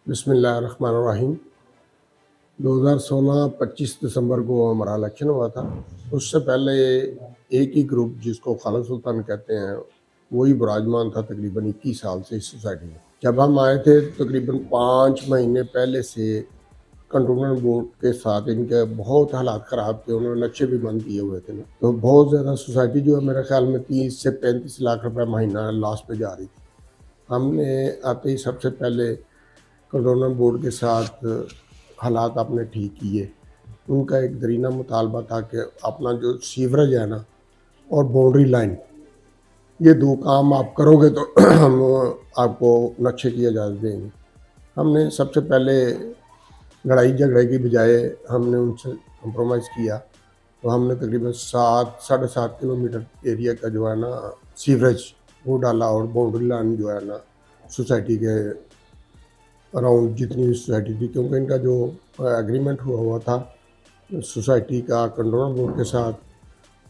बिस्मिल्लाहिर्रहमानिर्रहीम। 2016 25 दिसंबर को हमारा इलेक्शन हुआ था। उससे पहले एक ही ग्रुप जिसको खालिद सुल्तान कहते हैं वही विराजमान था तकरीबन 21 साल से इस सोसाइटी में। जब हम आए थे तकरीबन 5 महीने पहले से कंटोनमेंट बोर्ड के साथ इनके बहुत हालात ख़राब थे, उन्होंने नक्शे भी बंद किए हुए थे ना, तो बहुत ज़्यादा सोसाइटी जो है मेरे ख्याल में 30 से 35 लाख रुपए महीना लॉस पे जा रही थी। हमने आते ही सबसे पहले कंटोनमेंट बोर्ड के साथ हालात आपने ठीक किए। उनका एक दरीना मुतालबा था कि अपना जो सीवरेज है ना और बाउंड्री लाइन, ये 2 काम आप करोगे तो हम आपको नक्शे की इजाज़त देंगे। हमने सबसे पहले लड़ाई झगड़े की बजाय हमने उनसे कंप्रोमाइज़ किया, तो हमने तकरीबन 7 साढ़े 7 किलोमीटर एरिया का जो है ना सीवरेज वो डाला और बाउंड्री लाइन जो है ना सोसाइटी के अराउंड जितनी भी सोसाइटी थी, क्योंकि इनका जो एग्रीमेंट हुआ था सोसाइटी का कंट्रोल बोर्ड के साथ,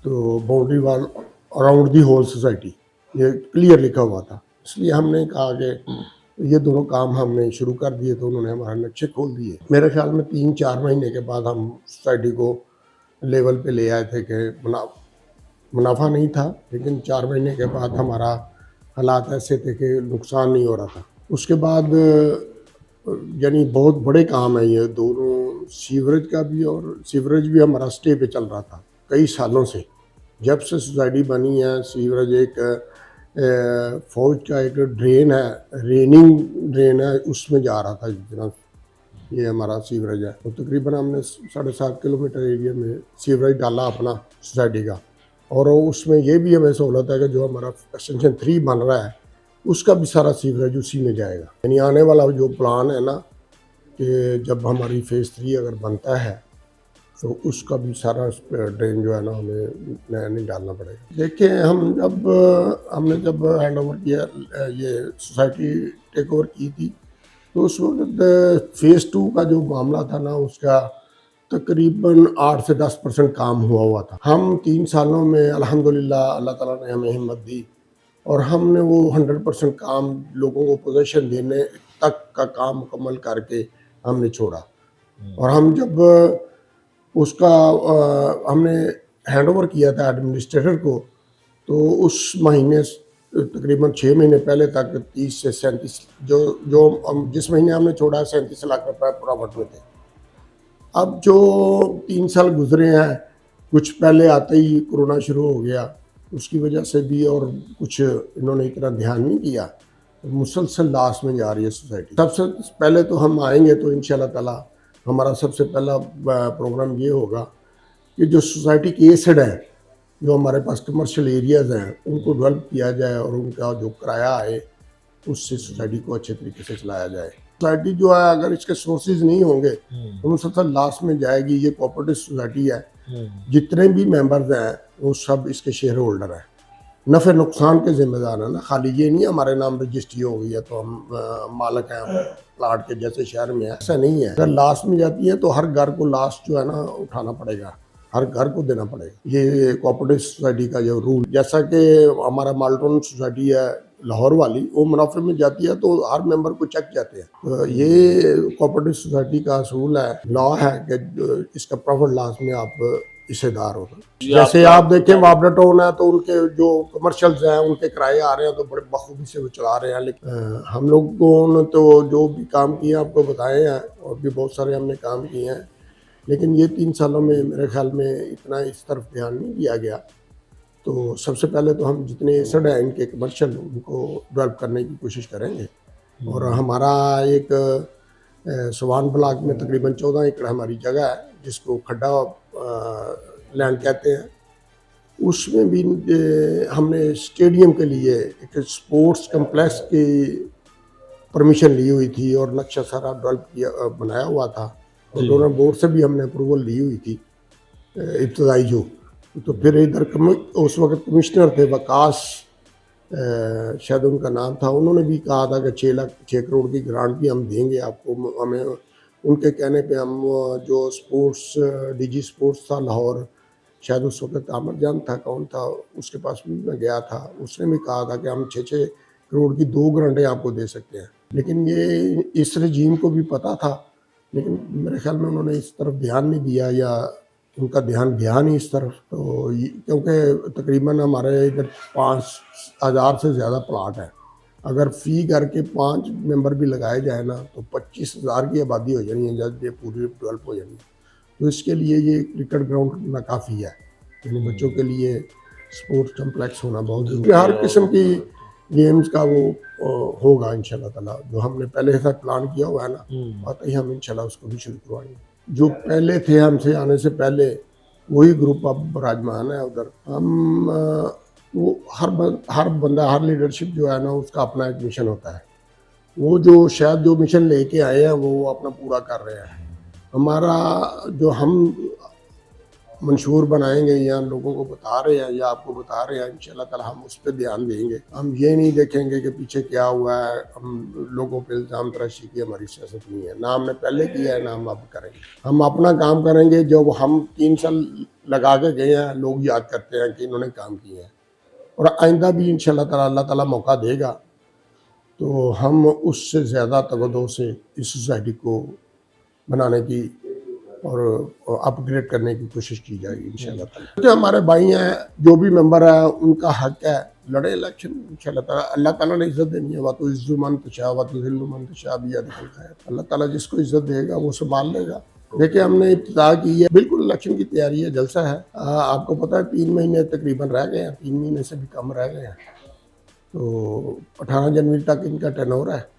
तो boundary wall around the whole society ये क्लियर लिखा हुआ था। इसलिए हमने कहा कि ये दोनों काम हमने शुरू कर दिए, तो उन्होंने हमारे नक्शे खोल दिए। मेरे ख्याल में 3-4 महीने के बाद हम सोसाइटी को लेवल पे ले आए थे कि मुनाफा नहीं था, लेकिन 4 महीने के बाद हमारा हालात ऐसे थे कि नुकसान नहीं हो रहा था। उसके बाद यानी बहुत बड़े काम है ये दोनों, सीवरेज का भी, और सीवरेज भी हमारा स्टे पे चल रहा था कई सालों से। जब से सोसाइटी बनी है सीवरेज एक फौज का एक ड्रेन है, रेनिंग ड्रेन है, उसमें जा रहा था जितना ये हमारा सीवरेज है। तो तकरीबन हमने 7.5 किलोमीटर एरिया में सीवरेज डाला अपना सोसाइटी का, और उसमें ये भी हमें सहूलत है कि जो हमारा एक्सटेंशन 3 बन रहा है उसका भी सारा सीवरेज उसी में जाएगा। यानी आने वाला जो प्लान है ना कि जब हमारी फेज़ 3 अगर बनता है तो उसका भी सारा ड्रेन जो है ना हमें नया नहीं डालना पड़ेगा। देखिए हमने जब हैंड ओवर किया, ये सोसाइटी टेक ओवर की थी, तो उस वक्त फेज़ 2 का जो मामला था ना उसका तकरीबन 8 से 10% काम हुआ था। हम 3 सालों में अल्हम्दुलिल्लाह अल्लाह ताला ने हमें हिम्मत दी और हमने वो 100% काम लोगों को पोजीशन देने तक का काम मुकम्मल करके हमने छोड़ा। और हम जब उसका हमने हैंडओवर किया था एडमिनिस्ट्रेटर को, तो उस महीने तकरीबन 6 महीने पहले तक 30 से 37 जो जो जिस महीने हमने छोड़ा 37 लाख रुपए प्रॉफिट में थे। अब जो 3 साल गुजरे हैं, कुछ पहले आते ही कोरोना शुरू हो गया, उसकी वजह से भी, और कुछ इन्होंने इतना ध्यान नहीं किया, मुसलसल लॉस में जा रही है सोसाइटी। सबसे पहले तो हम आएंगे तो इंशाल्लाह ताला हमारा सबसे पहला प्रोग्राम ये होगा कि जो सोसाइटी के एसेड है, जो हमारे पास कमर्शियल एरियाज हैं, उनको डेवलप किया जाए और उनका जो किराया है उससे सोसाइटी को अच्छे तरीके से चलाया जाए। सोसाइटी जो है अगर इसके सोर्सेज नहीं होंगे तो मुसलसल लॉस में जाएगी। ये कोऑपरेटिव सोसाइटी है, जितने भी मेंबर्स हैं वो सब इसके शेयर होल्डर हैं, नफ़े नुकसान के जिम्मेदार है ना। खाली ये नहीं हमारे नाम रजिस्ट्री हो गई है तो हम मालिक हैं प्लाट के, जैसे शहर में है, ऐसा नहीं है। अगर लास्ट में जाती है तो हर घर को लास्ट जो है ना उठाना पड़ेगा, हर घर को देना पड़ेगा। ये कोऑपरेटिव सोसाइटी का जो रूल, जैसा कि हमारा माल्टोन सोसाइटी है लाहौर वाली, वो मुनाफे में जाती है तो हर मेंबर को चेक जाते हैं। तो ये कोऑपरेटिव सोसाइटी का असूल है, लॉ है कि इसका प्रॉफिट लॉस में आप हिस्सेदार हो। जैसे आप देखें वाबरा टाउन है तो उनके जो कमर्शियल्स हैं उनके किराए आ रहे हैं, तो बड़े बखूबी से वो चला रहे हैं। लेकिन हम लोगों ने तो जो भी काम किए आपको बताए हैं, और भी बहुत सारे हमने काम किए हैं, लेकिन ये 3 सालों में मेरे ख्याल में इतना इस तरफ ध्यान नहीं दिया गया। तो सबसे पहले तो हम जितने एसेट हैं इनके कमर्शियल, उनको डेवलप करने की कोशिश करेंगे। और हमारा एक स्वान ब्लॉक में तकरीबन 14 एकड़ हमारी जगह है, जिसको खड्डा लैंड कहते हैं। उसमें भी हमने स्टेडियम के लिए एक स्पोर्ट्स कम्प्लेक्स की परमिशन ली हुई थी और नक्शा सारा डेवलप किया बनाया हुआ था। तो दोनों बोर्ड से भी हमने अप्रूवल ली हुई थी इब्तदाई जो। तो फिर इधर उस वक्त कमिश्नर थे वकास, शायद उनका नाम था, उन्होंने भी कहा था कि 6 करोड़ की ग्रांट भी हम देंगे आपको। हमें उनके कहने पे हम जो स्पोर्ट्स डीजी स्पोर्ट्स था लाहौर, शायद उस वक्त आमर जान था, कौन था, उसके पास भी मैं गया था, उसने भी कहा था कि हम 6-6 करोड़ की 2 ग्रांटें आपको दे सकते हैं। लेकिन ये इस रजीम को भी पता था, लेकिन मेरे ख्याल में उन्होंने इस तरफ ध्यान नहीं दिया या उनका ध्यान गया नहीं इस तरफ। तो क्योंकि तकरीबन हमारे इधर 5,000 से ज़्यादा प्लाट है, अगर फ़ी करके 5 मेंबर भी लगाए जाए ना तो 25,000 की आबादी हो जानी है जब ये पूरी डेवलप हो जानी है। तो इसके लिए ये क्रिकेट ग्राउंड नाकाफ़ी है, यानी बच्चों के लिए स्पोर्ट्स कम्प्लेक्स होना बहुत ज़रूरी है। हर किस्म की गेम्स का वो होगा इंशाल्लाह ताला। जो हमने पहले से प्लान किया हुआ है ना, आते ही हम इंशाल्लाह उसको भी शुरू करवाएंगे। जो पहले थे हमसे आने से पहले वही ग्रुप अब विराजमान है उधर। हम वो हर बंदा, हर लीडरशिप जो है ना उसका अपना एक मिशन होता है। वो जो शायद जो मिशन लेके आए हैं वो अपना पूरा कर रहे हैं। हमारा जो हम मंशूर बनाएंगे या लोगों को बता रहे हैं या आपको बता रहे हैं, इंशाल्लाह ताला हम उस पर ध्यान देंगे। हम ये नहीं देखेंगे कि पीछे क्या हुआ है, हम लोगों पे इल्ज़ाम तराशी की हमारी सियासत नहीं है, ना हमने पहले किया है ना हम अब करेंगे। हम अपना काम करेंगे, जो हम 3 साल लगा के गए हैं लोग याद करते हैं कि इन्होंने काम किए हैं, और आइंदा भी इंशाल्लाह ताला अल्लाह ताला मौका देगा तो हम उससे ज़्यादा तवज्जो से इस सोसाइटी को बनाने की और अपग्रेड करने की कोशिश की जाएगी इंशाल्लाह ताला। जो हमारे भाई हैं, जो भी मेंबर है, उनका हक है, लड़े इलेक्शन इंशाल्लाह ताला। अल्लाह ताला ने इज़्ज़त देनी है, व तुइज़्ज़ु मन तशा व तुज़िल्लु मन तशा बियदिकल खैर। अल्लाह ताला जिसको इज़्ज़त देगा वो संभाल लेगा। देखिए हमने इब्तिदा की है, बिल्कुल इलेक्शन की तैयारी है, जलसा है। आपको पता है 3 महीने तकरीबन रह गए हैं, 3 महीने से भी कम रह गए हैं। तो 18 जनवरी तक इनका टर्नओवर है।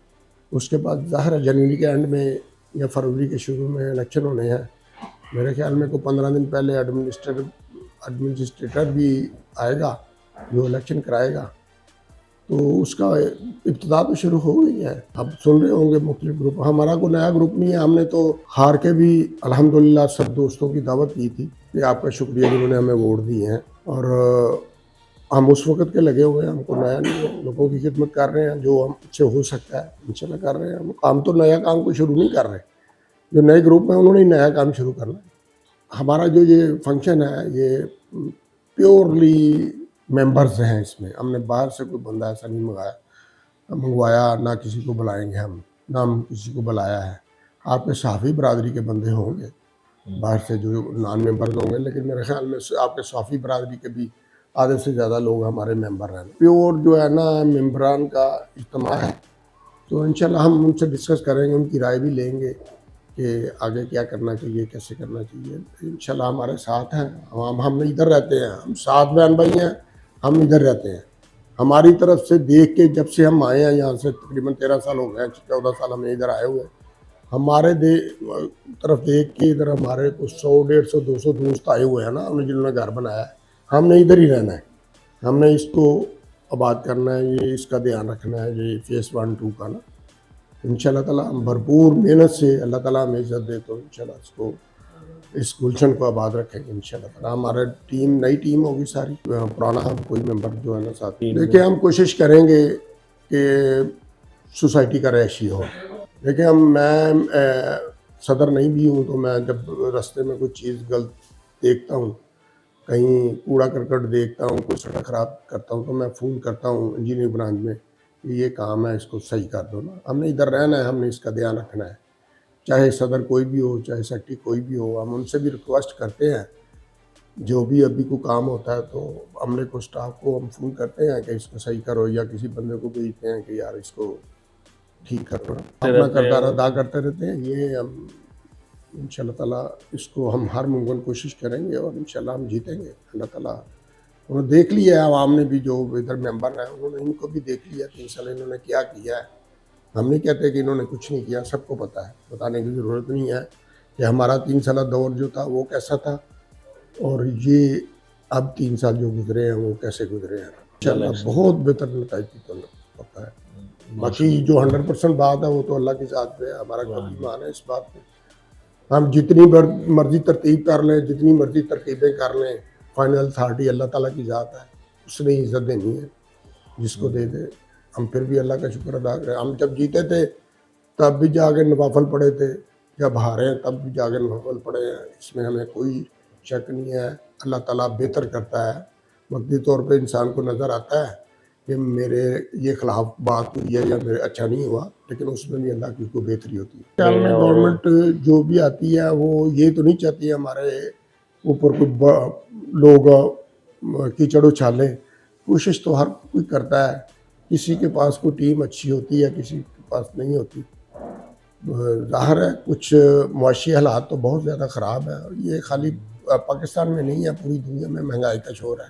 उसके बाद ज़ाहिर है जनवरी के एंड में या फरवरी के शुरू में इलेक्शन होने हैं। मेरे ख्याल में को 15 दिन पहले एडमिनिस्ट्रेटर भी आएगा जो इलेक्शन कराएगा, तो उसका इब्तिदा तो शुरू हो गई है। अब सुन रहे होंगे मुख्तलिफ ग्रुप, हमारा कोई नया ग्रुप नहीं है। हमने तो हार के भी अल्हम्दुलिल्लाह सब दोस्तों की दावत की थी कि आपका शुक्रिया जिन्होंने हमें वोट दिए हैं, और हम उस वक्त के लगे हुए हैं, हमको नया नहीं है, लोगों की खिदमत कर रहे हैं, जो हमसे हो सकता है इंशाल्लाह कर रहे हैं। हम काम तो नया काम को शुरू नहीं कर रहे, जो नए ग्रुप में उन्होंने नया काम शुरू करना है। हमारा जो ये फंक्शन है ये प्योरली मेंबर्स हैं इसमें, हमने बाहर से कोई बंदा ऐसा नहीं मंगवाया, ना किसी को बुलाएंगे हम, ना हम किसी को बुलाया है। आपके साफ़ी बरादरी के बंदे होंगे बाहर से जो नॉन मेंबर्स होंगे, लेकिन मेरे ख्याल में आपके साफ़ी बरादरी के भी आधे से ज़्यादा लोग हमारे मेंबर हैं। प्योर जो है ना मेंबरान का इज्तिमा है, तो इंशाल्लाह हम उनसे डिस्कस करेंगे, उनकी राय भी लेंगे कि आगे क्या करना चाहिए, कैसे करना चाहिए। इंशाल्लाह हमारे साथ हैं, हम इधर रहते हैं, हम 7 बहन भाई हैं, हम इधर रहते हैं। हमारी तरफ से देख के जब से हम आए हैं यहाँ से तकरीबन 13 साल हो गए हैं, 14 साल हमें इधर आए हुए। हमारे तरफ देख के इधर हमारे कुछ 100, 150, 200 दोस्त आए हुए हैं ना, हमने जिन्होंने घर बनाया है। हमने इधर ही रहना है, हमने इसको आबाद करना है, ये इसका ध्यान रखना है, ये फेज़ 1, 2 का ना। इंशाल्लाह ताला हम भरपूर मेहनत से अल्लाह ताला हमें इज़्ज़त दे तो इंशाल्लाह इस गुलशन को आबाद रखेंगे इंशाल्लाह ताला। हमारा टीम नई टीम होगी सारी, पुराना हम कोई मेंबर जो है ना साथ। देखिए हम कोशिश करेंगे कि सोसाइटी का रैशी हो। देखिए मैं सदर नहीं भी हूँ, तो मैं जब रास्ते में कोई चीज़ गलत देखता हूँ, कहीं कूड़ा करकट देखता हूँ, कोई सड़क ख़राब करता हूँ, तो मैं फ़ोन करता हूँ इंजीनियर ब्रांच में, ये काम है इसको सही कर दो ना। हमने इधर रहना है, हमने इसका ध्यान रखना है, चाहे सदर कोई भी हो, चाहे सेक्रेटरी कोई भी हो। हम उनसे भी रिक्वेस्ट करते हैं, जो भी अभी को काम होता है तो अमले को, स्टाफ को हम फ़ोन करते हैं कि इसको सही करो, या किसी बंदे को भेजते हैं कि यार इसको ठीक करो। अपना करदार अदा करते रहते हैं। ये हम इंशाल्लाह ताला इसको हम हर मुमकिन कोशिश करेंगे और इंशाल्लाह हम जीतेंगे। अल्लाह ताला उन्होंने देख लिया है, आवाम ने भी, जो इधर मेंबर हैं उन्होंने इनको भी देख लिया 3 साल इन्होंने क्या किया है। हम नहीं कहते कि इन्होंने कुछ नहीं किया, सबको पता है, बताने की ज़रूरत नहीं है कि हमारा 3 साल दौर जो था वो कैसा था, और ये अब 3 साल जो गुजरे हैं वो कैसे गुजरे हैं। इंशाल्लाह बहुत बेहतर नतीजे की तो पता है। बाकी जो 100% बात है वो तो अल्लाह की ज़ात पे है, हमारा कोई ईमान है इस बात पे। हम जितनी मर्जी तरतीब कर लें, जितनी मर्जी तरकीबें कर लें, फाइनल अथॉरिटी अल्लाह ताला की ज़ात है, उसने इज़्ज़त देनी है, जिसको दे दे। हम फिर भी अल्लाह का शुक्र अदा करें। हम जब जीते थे तब भी जाके नवाफल पढ़े थे, जब हारे हैं तब भी जाके नवाफल पढ़े हैं, इसमें हमें कोई शक नहीं है। अल्लाह ताला बेहतर करता है, वक्ती तौर पे इंसान को नज़र आता है कि मेरे ये खिलाफ बात हुई है या मेरे अच्छा नहीं हुआ, लेकिन उसमें भी अल्लाह की कोई बेहतरी होती है। ख्याल में गवर्नमेंट जो भी आती है वो ये तो नहीं चाहती है हमारे ऊपर लोग कीचड़ उछालें। कोशिश तो हर कोई करता है, किसी के पास कोई टीम अच्छी होती है, किसी के पास नहीं होती। ज़ाहिर है कुछ मुआशी हालात तो बहुत ज़्यादा ख़राब है, और ये खाली पाकिस्तान में नहीं है, पूरी दुनिया में महंगाई का शोर है।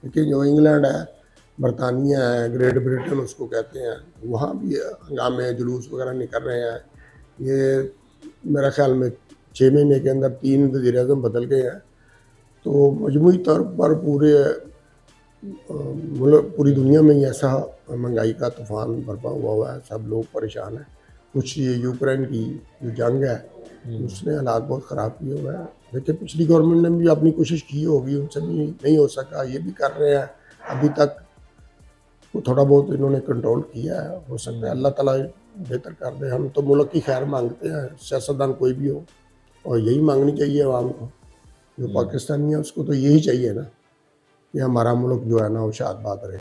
लेकिन जो इंग्लैंड है, बरतानिया है, ग्रेट ब्रिटेन उसको कहते हैं, वहाँ भी हंगामे जुलूस वगैरह निकल रहे हैं। ये मेरा ख्याल में 6 महीने के अंदर 3 वज़ीर आज़म बदल गए हैं। तो मजमूई तौर पर मतलब पूरी दुनिया में ही ऐसा महंगाई का तूफ़ान बरपा हुआ है, सब लोग परेशान हैं। कुछ ये यूक्रेन की जो जंग है उसने हालात बहुत ख़राब किए हुए हैं। देखिए पिछली गवर्नमेंट ने भी अपनी कोशिश की होगी, उनसे भी नहीं हो सका, ये भी कर रहे हैं अभी तक। तो थोड़ा बहुत इन्होंने कंट्रोल किया है, हो सकता है अल्लाह ताला बेहतर कर दे। हम तो मुल्क की खैर मांगते हैं, सियासतदान कोई भी हो, और यही मांगनी चाहिए आवाम को। जो पाकिस्तानी है उसको तो यही चाहिए ना कि हमारा मुल्क जो है ना वो शाद बाद रहे।